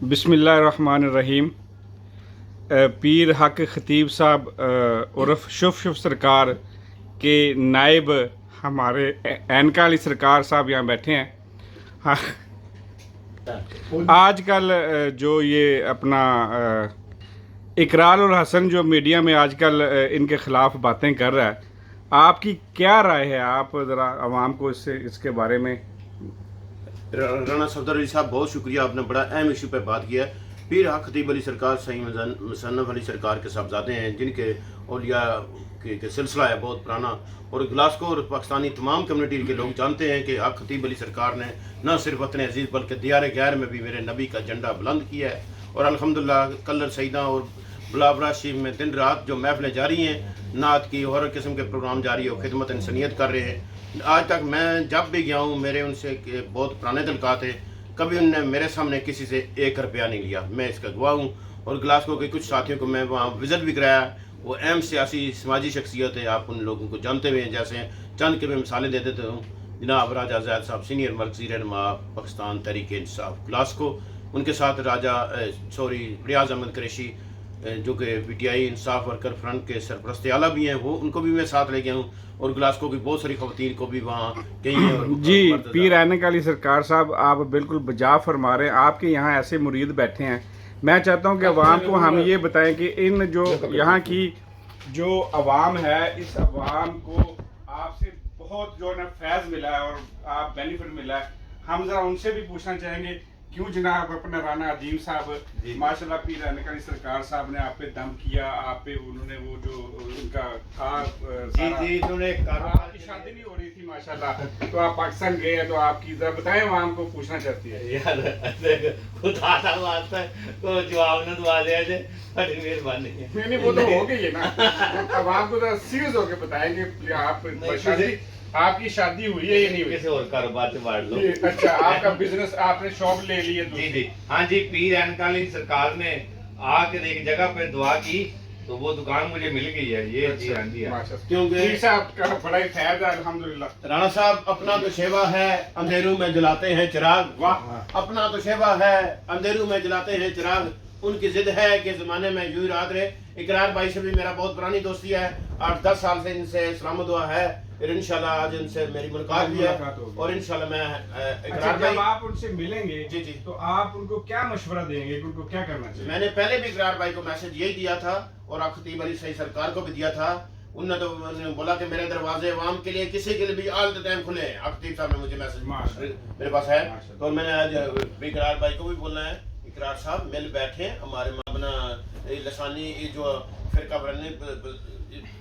बिस्मिल्लाहिर्रहमानिर्रहीम। पीर हक खतीब साहब उर्फ शुफ सरकार के नायब हमारे एनका अली सरकार साहब यहाँ बैठे हैं। हाँ, आजकल जो ये अपना इकरार और हसन जो मीडिया में आजकल इनके ख़िलाफ़ बातें कर रहा है, आपकी क्या राय है? आप ज़रा आवाम को इसके बारे में। राना सफदर अली साहब, बहुत शुक्रिया, आपने बड़ा अहम इशू पे बात किया है। पीर हक खतीब अली सरकार सही मुसन्नफ अली सरकार के साहबजादे हैं, जिनके औलिया के सिलसिला है बहुत पुराना, और ग्लासगो और पाकिस्तानी तमाम कम्युनिटी के लोग जानते हैं कि हक खतीब अली सरकार ने न सिर्फ वतन अजीज़ बल्कि दियार गैर में भी मेरे नबी का झंडा बुलंद किया है। और अल्हम्दुलिल्लाह कलर सईदा और बुलावरा शरीफ में दिन रात जो महफिलें जारी हैं, नात की और किस्म के प्रोग्राम जारी हो, खिदमत इंसानियत कर रहे हैं। आज तक मैं जब भी गया हूँ, मेरे उनसे बहुत पुराने तल्कात थे, कभी उनने मेरे सामने किसी से 1 रुपया नहीं लिया, मैं इसका गवाह हूँ। और ग्लासगो के कुछ साथियों को मैं वहाँ विज़िट भी कराया, वो अहम सियासी समाजी शख्सियत है, आप उन लोगों को जानते हुए हैं। जैसे चंद के मैं मिसालें दे देता हूँ, जनाब राजा ज़ैद साहब, सीनियर मरकज़ी रहनुमा पाकिस्तान तहरीक इंसाफ ग्लासगो, उनके साथ रियाज अहमद कुरैशी जो कि पीटीआई इंसाफ वर्कर फ्रंट के सरपरस्त आला भी हैं, वो उनको भी मैं साथ ले गया हूँ। और ग्लासगो की बहुत सारी खवातीन को भी वहाँ कहीं जी पीर एनक अली सरकार साहब, आप बिल्कुल बजा फरमा रहे हैं। आपके यहाँ ऐसे मुरीद बैठे हैं, मैं चाहता हूँ कि अवाम को हम ये बताएं कि इन जो यहाँ की जो अवाम है, इस अवाम को आपसे बहुत जो है फैज़ मिला है और आप बेनिफिट मिला है। हम ज़रा उनसे भी पूछना चाहेंगे, क्यों जनाब अपना राना अजीम साहब माशाल्लाह पीर एनक अली सरकार साहब ने आप पे दम किया, आप पे उन्होंने वो जो उनका था उन्होंने आपकी शादी नहीं हो रही थी माशाल्लाह, तो आप पाकिस्तान गए हैं, तो आपकी जरा बताएं, आवाम को पूछना चाहती है यार खुदा दा वास्ता तो जवाब न दवा दे जे, बड़ी मेहरबानी है। नहीं वो तो हो गई है ना, आवाम को जरा सीरियस होकर बताएंगे आप आपकी शादी हुई है या नहीं हुई? किसी और कारोबार से बांट लो। अच्छा, आपका बिजनेस, आपने शॉप ले ली है? जी जी हाँ जी, पीर एनक अली सरकार ने आकर एक जगह पे दुआ की तो वो दुकान मुझे मिल गई है। ये जी हाँ जी, क्योंकि साहब का बड़ा ही फैज़ है अल्हम्दुलिल्लाह। राणा साहब, अपना तो शेवा है अंधेरों में जलाते हैं चिराग। वाह, अपना तो शेवा है अंधेरों में जलाते हैं चिराग। उनकी जिद है कि ज़माने में यूं याद रहे। इकरार भाई से भी मेरा बहुत पुरानी दोस्ती है, 8-10 साल से इनसे सलाम दुआ है, और इंशाल्लाह आज इनसे मेरी मुलाकात भी है। और इंशाल्लाह मैं इकरार भाई, जब आप उनसे मिलेंगे जी जी, तो आप उनको क्या मशवरा देंगे, उनको क्या करना चाहिए? मैंने पहले भी इकरार भाई को मैसेज यही दिया था और हक खतीब अली सही सरकार को भी दिया था। उन्होंने बोला कि मेरे दरवाजे अवाम के लिए किसी के लिए भी ऑल द टाइम खुले हैं। हक खतीब साहब ने मुझे मैसेज मेरे पास है, तो मैंने आज इकरार भाई को भी बोलना है, इकरार साहब मिल बैठे, हमारे अपना लसानी जो फिरका बनने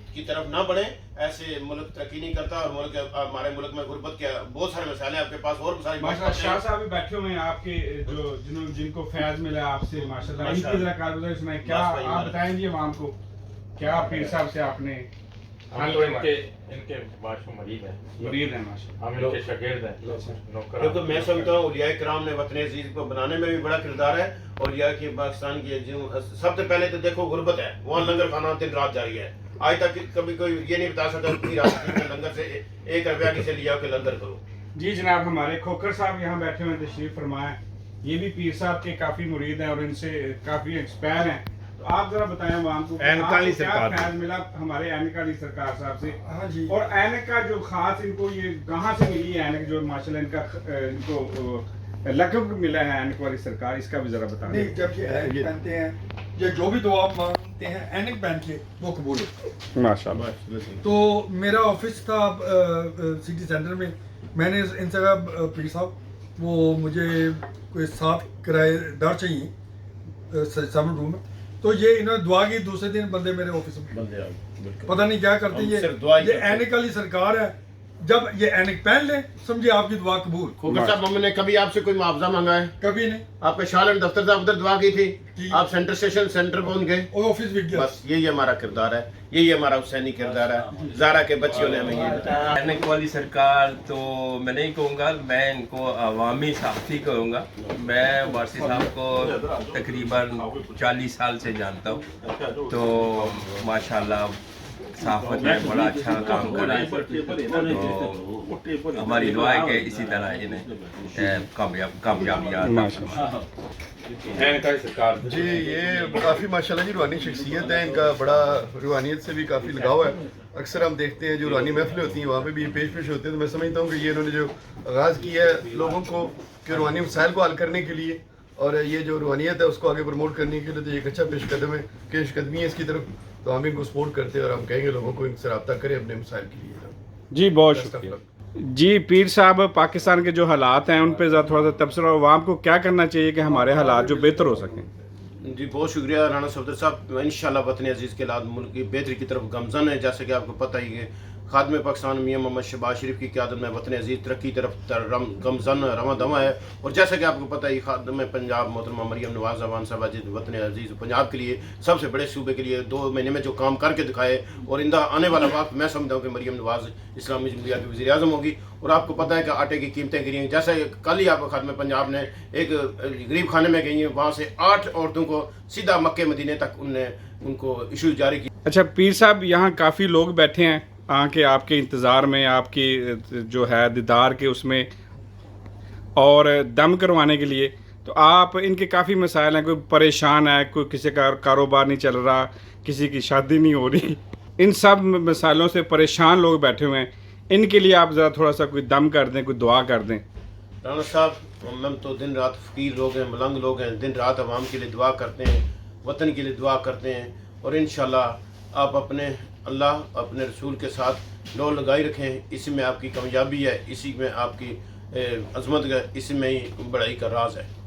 की तरफ ना बढ़े। ऐसे मुल्क तरक्की नहीं करता, और मुल्क हमारे मुल्क में गुर्बत के बहुत सारे मसाले हैं, आपके पास और सारी शाह साहब भी बैठे हुए हैं आपके, जो जिनको फैज मिला आपसे माशाल्लाह, इनकी जरा कारगुजारी सुनाएं। क्या आप बताएंगे आवाम को, क्या पीर साहब से आपने? हम तो इनके माशूम मुरीद हैं माशाल्लाह, हम इनके शागिर्द हैं, नौकर। क्योंकि मैं समझता हूँ औलिया किराम ने वतन अजीज को बनाने में भी बड़ा किरदार है। और यह कि पाकिस्तान की सबसे पहले तो देखो गुर्बत है, वहाँ लंगर खाना दिन रात जारी है। आज तक कभी कोई ये नहीं बता सकता कि लंगर से 1 रुपया किसे लिया कि लंगर करो। जी जनाब, हमारे खोखर साहब यहाँ बैठे हुए तशरीफ फरमाएं, ये भी पीर साहब के काफी मुरीद हैं और इनसे काफी एक्सपायर हैं। तो आप जरा बताएं आवाम को एनक अली सरकार फैज़ मिला हमारे एनक अली सरकार साहब से? हाँ जी। और एनक का जो खास इनको ये कहाँ से मिली है एनक, जो माशाल्लाह इनको लक़ब मिला है एनक वाली सरकार, इसका भी जरा बताएं। नहीं, जब ये एनक पहनते हैं या जो भी दुआ मांगते हैं एनक पहन के, वो कबूल होता है माशाल्लाह। तो मेरा ऑफिस था सिटी सेंटर में, मैंने इनसे कहा पीर साहब वो मुझे कोई 7 किराएदार चाहिए 7 रूम में। तो ये इन्होंने दुआ की, दूसरे दिन बंदे मेरे ऑफिस में, पता नहीं क्या करते ये एनक अली सरकार है। जब ये एनक पहन ले समझे आपकी दुआ कबूल। खोखर साहब, मम्मी ने कभी आपसे कोई मुआवजा मांगा है? कभी नहीं। आपके शालन दफ्तर साहब उधर दुआ की थी, आप सेंटर स्टेशन सेंटर पहुंच गए और ऑफिस भी गया। बस यही हमारा किरदार है, यही हमारा हुसैनी किरदार है। ज़ारा के बच्चियों ने हमें ये बताया। एनक वाली सरकार तो मैं नहीं कहूँगा, मैं इनको अवामी साथी कहूँगा। मैं वारसी साहब को तकरीबन 40 साल से जानता हूँ, तो माशाल्लाह साफत में बड़ा अच्छा काम कर रहे हैं। तो हमारी दुआ है कि इसी तरह इन्हें कामयाबियाँ एनकाली सरकार जी ये काफ़ी माशाल्लाह जी रूहानी शख्सियत है, इनका बड़ा रूहानियत से भी काफ़ी लगाव है। अक्सर हम देखते हैं जो रूहानी महफिलें होती हैं वहाँ पे भी पेश होते हैं, तो मैं समझता हूँ कि ये इन्होंने जो आगाज़ किया है लोगों को कि रूहानी मसाइल को हल करने के लिए और ये जो रूहानियत है उसको आगे प्रमोट करने के लिए, तो ये एक अच्छा पेशकदम है, पेशकदमी है इसकी तरफ। तो हम इनको सपोर्ट करते हैं और हम कहेंगे लोगों को इनसे रब्ता करें अपने मसाइल के लिए। जी बहुत शुक्रिया जी। पीर साहब, पाकिस्तान के जो हालात हैं उन पे ज़रा थोड़ा सा तबसरा, अवाम को क्या करना चाहिए कि हमारे हालात जो बेहतर हो सकें? जी बहुत शुक्रिया राना सफदर साहब। इंशाल्लाह वतन अजीज़ के हालात मुल्क की बेहतरी की तरफ गमज़न है। जैसे कि आपको पता ही है खादम पाकिस्तान मियां मोहम्मद शहबाज शरीफ की क़यादत में वतन अजीज़ तरक्की तरफ गमज़न रवा दवा है। और जैसा कि आपको पता ही खादम पंजाब मोहतरमा मरियम नवाज़ अवान साहब वतन अजीज़ पंजाब के लिए सबसे बड़े सूबे के लिए 2 महीने में जो काम करके दिखाए, और इंदा आने वाला वक्त मैं समझता हूँ कि मरियम नवाज़ इस्लामी जमहूरिया की वज़ीर आज़म होगी। और आपको पता है कि आटे की कीमतें गिरी हैं। जैसे कल ही आपको खादम पंजाब ने एक गरीब खाने में गई हैं, वहाँ से 8 औरतों को सीधा मक्के मदीने तक उनको इशू जारी किया। अच्छा पीर साहब, यहाँ काफ़ी लोग बैठे हैं आके आपके इंतज़ार में, आपकी जो है दीदार के उसमें और दम करवाने के लिए। तो आप इनके काफ़ी मसाइल हैं, कोई परेशान है, कोई किसी का कारोबार नहीं चल रहा, किसी की शादी नहीं हो रही, इन सब मसाइलों से परेशान लोग बैठे हुए हैं। इनके लिए आप ज़रा थोड़ा सा कोई दम कर दें, कोई दुआ कर दें। राना साहब, हम तो दिन रात फ़कीर लोग हैं, मलंग लोग हैं, दिन रात आवाम के लिए दुआ करते हैं, वतन के लिए दुआ करते हैं। और इंशाल्लाह आप अपने अल्लाह अपने रसूल के साथ लो लगाई रखें। इसी में आपकी कामयाबी है, इसी में आपकी अज़मत है, इसी में ही बड़ाई का राज है।